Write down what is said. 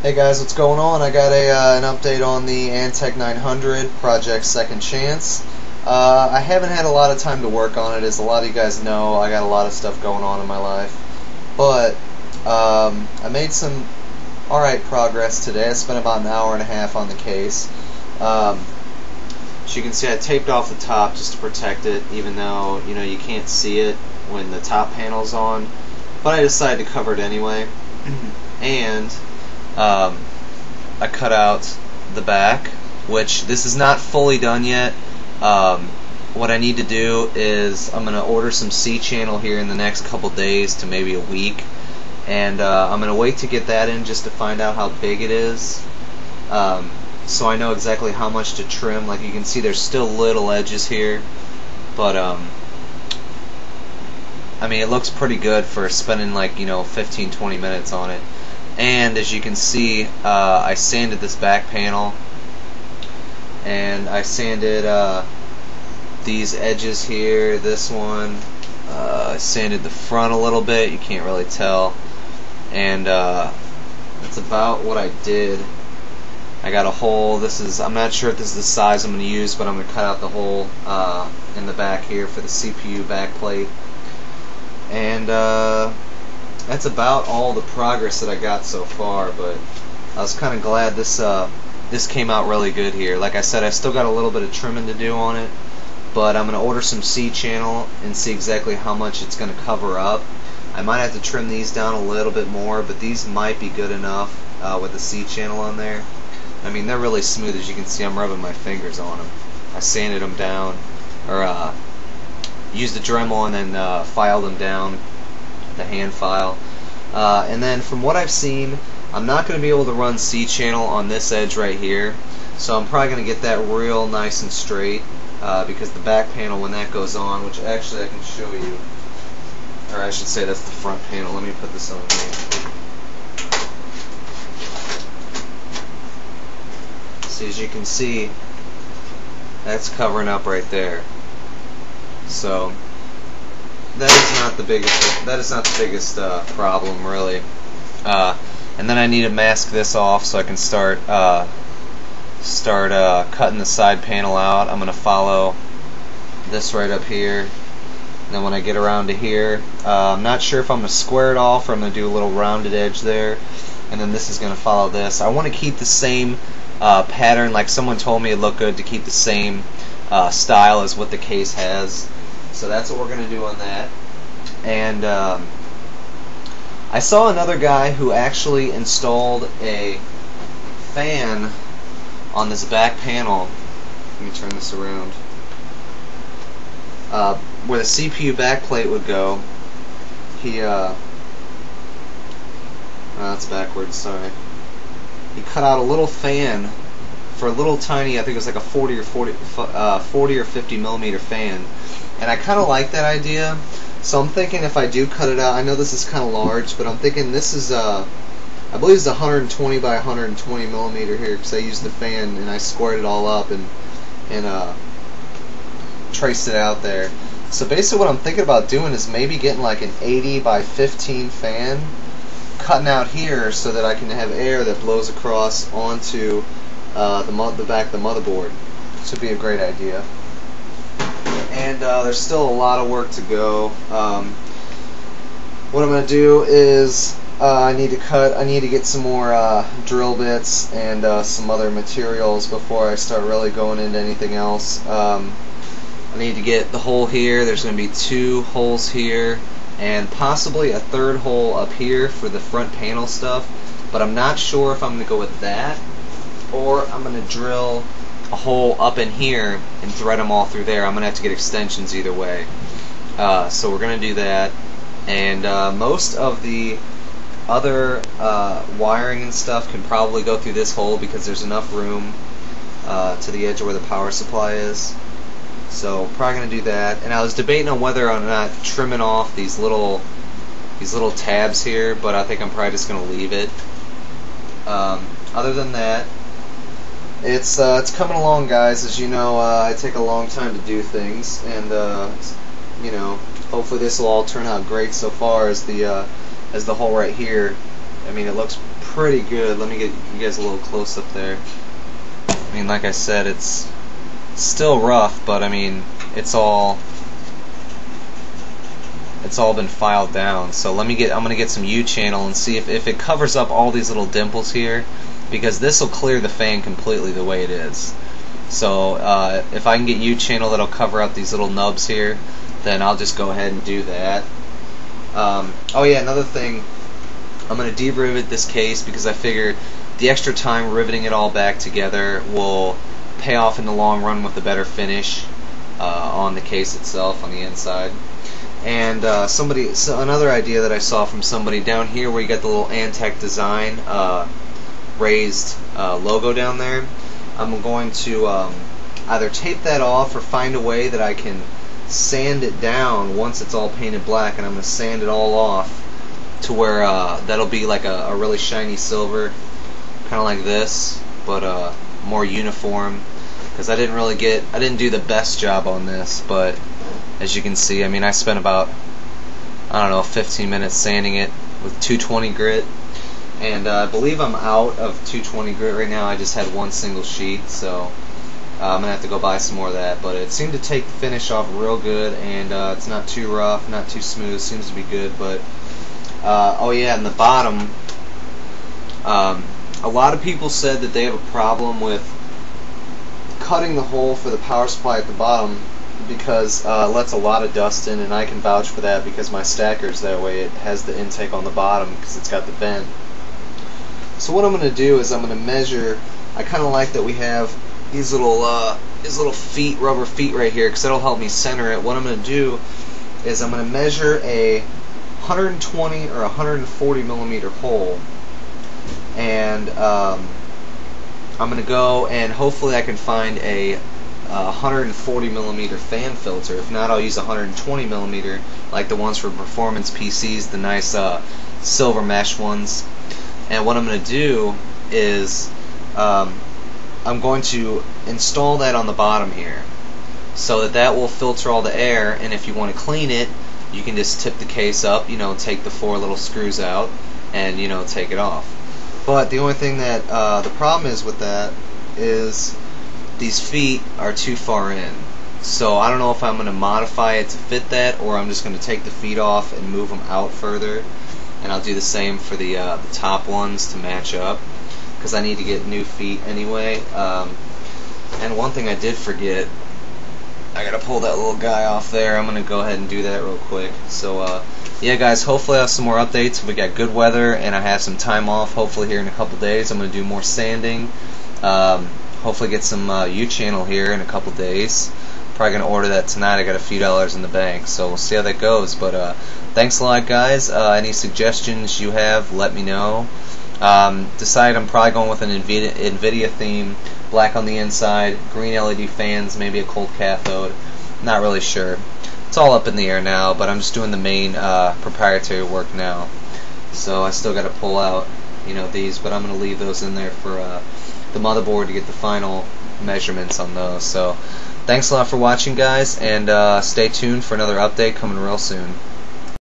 Hey guys, what's going on? I got an update on the Antec 900 Project Second Chance. I haven't had a lot of time to work on it, as a lot of you guys know. I got a lot of stuff going on in my life, but I made some alright progress today. I spent about an hour and a half on the case. As you can see, I taped off the top just to protect it, even though you can't see it when the top panel's on, but I decided to cover it anyway. And I cut out the back, which this is not fully done yet. What I need to do is I'm going to order some C-channel here in the next couple days to maybe a week, and I'm going to wait to get that in just to find out how big it is, so I know exactly how much to trim. Like you can see, there's still little edges here, but I mean, it looks pretty good for spending like 15-20 minutes on it. And as you can see, I sanded this back panel, and I sanded these edges here, this one. I sanded the front a little bit, you can't really tell, and that's about what I did. I got a hole. I'm not sure if this is the size I'm going to use, but I'm going to cut out the hole in the back here for the CPU back plate. And that's about all the progress that I got so far, but I was kind of glad this came out really good here. Like I said, I still got a little bit of trimming to do on it, but I'm going to order some C-channel and see exactly how much it's going to cover up. I might have to trim these down a little bit more, but these might be good enough with the C-channel on there. I mean, they're really smooth. As you can see, I'm rubbing my fingers on them. I sanded them down, or used the Dremel and then filed them down, the hand file. And then from what I've seen, I'm not going to be able to run C-channel on this edge right here, so I'm probably going to get that real nice and straight, because the back panel, when that goes on, which actually I can show you, or I should say that's the front panel. Let me put this on here. See, as you can see, that's covering up right there. So that is not the biggest problem, really. And then I need to mask this off so I can start cutting the side panel out. I'm going to follow this right up here, and then when I get around to here, I'm not sure if I'm going to square it off or I'm going to do a little rounded edge there, and then this is going to follow this. I want to keep the same pattern. Like someone told me it looked good to keep the same style as what the case has. So that's what we're going to do on that. And I saw another guy who actually installed a fan on this back panel. Let me turn this around. Where the CPU backplate would go, he that's backwards, sorry. He cut out a little fan for a little tiny, I think it was like a 40 or 50 millimeter fan. And I kind of like that idea, so I'm thinking if I do cut it out, I know this is kind of large, but I'm thinking this is I believe it's 120 by 120 millimeter here, because I used the fan and I squared it all up and traced it out there. So basically what I'm thinking about doing is maybe getting like an 80 by 15 fan, cutting out here so that I can have air that blows across onto the back of the motherboard. This would be a great idea. And there's still a lot of work to go. What I'm going to do is I need to get some more drill bits and some other materials before I start really going into anything else. I need to get the hole here. There's going to be 2 holes here, and possibly a 3rd hole up here for the front panel stuff, but I'm not sure if I'm going to go with that, or I'm going to drill a hole up in here and thread them all through there. I'm going to have to get extensions either way. So we're going to do that, and most of the other wiring and stuff can probably go through this hole because there's enough room to the edge of where the power supply is. So probably going to do that. And I was debating on whether or not trimming off these little tabs here, but I think I'm probably just going to leave it. Other than that, it's coming along, guys. As you know, I take a long time to do things, and hopefully this will all turn out great so far as the hole right here I mean, it looks pretty good. Let me get you guys a little close up there. I mean, like I said, it's still rough, but I mean, it's all been filed down. So I'm gonna get some U-channel and see if it covers up all these little dimples here, because this will clear the fan completely the way it is. So if I can get U-channel that'll cover up these little nubs here, then I'll just go ahead and do that. Oh yeah, another thing, I'm gonna de-rivet this case because I figure the extra time riveting it all back together will pay off in the long run with a better finish on the case itself on the inside. And another idea that I saw from somebody down here, where you got the little Antec design raised logo down there, I'm going to either tape that off or find a way that I can sand it down once it's all painted black, and I'm going to sand it all off to where that'll be like a really shiny silver, kind of like this, but more uniform, because I didn't do the best job on this. But as you can see, I mean, I spent about, I don't know, 15 minutes sanding it with 220 grit, and I believe I'm out of 220 grit right now. I just had one single sheet, so I'm gonna have to go buy some more of that. But it seemed to take the finish off real good, and it's not too rough, not too smooth, seems to be good. But oh yeah, and the bottom, a lot of people said that they have a problem with cutting the hole for the power supply at the bottom, because it lets a lot of dust in, and I can vouch for that because my stacker's that way. It has the intake on the bottom because it's got the vent. So what I'm going to do is I'm going to measure. I kind of like that we have these little feet, rubber feet right here, because that'll help me center it. What I'm going to do is I'm going to measure a 120 or 140 millimeter hole, and I'm going to go and hopefully I can find a 140 millimeter fan filter. If not, I'll use 120 millimeter, like the ones for performance PCs, the nice silver mesh ones. And what I'm going to do is I'm going to install that on the bottom here, so that will filter all the air. And if you want to clean it, you can just tip the case up, take the 4 little screws out, and take it off. But the only thing that the problem is with that is these feet are too far in. So I don't know if I'm going to modify it to fit that, or I'm just going to take the feet off and move them out further. And I'll do the same for the top ones to match up, because I need to get new feet anyway. And one thing I did forget, I gotta pull that little guy off there. I'm gonna go ahead and do that real quick. So yeah guys, hopefully I have some more updates. We got good weather and I have some time off, hopefully here in a couple days. I'm gonna do more sanding, hopefully get some U-channel here in a couple days. Probably gonna order that tonight. I got a few dollars in the bank, so we'll see how that goes. But thanks a lot guys. Any suggestions you have, let me know. Decided I'm probably going with an NVIDIA theme, black on the inside, green LED fans, maybe a cold cathode. Not really sure. It's all up in the air now, but I'm just doing the main proprietary work now. So I still got to pull out, these, but I'm going to leave those in there for the motherboard to get the final measurements on those. So thanks a lot for watching guys, and stay tuned for another update coming real soon.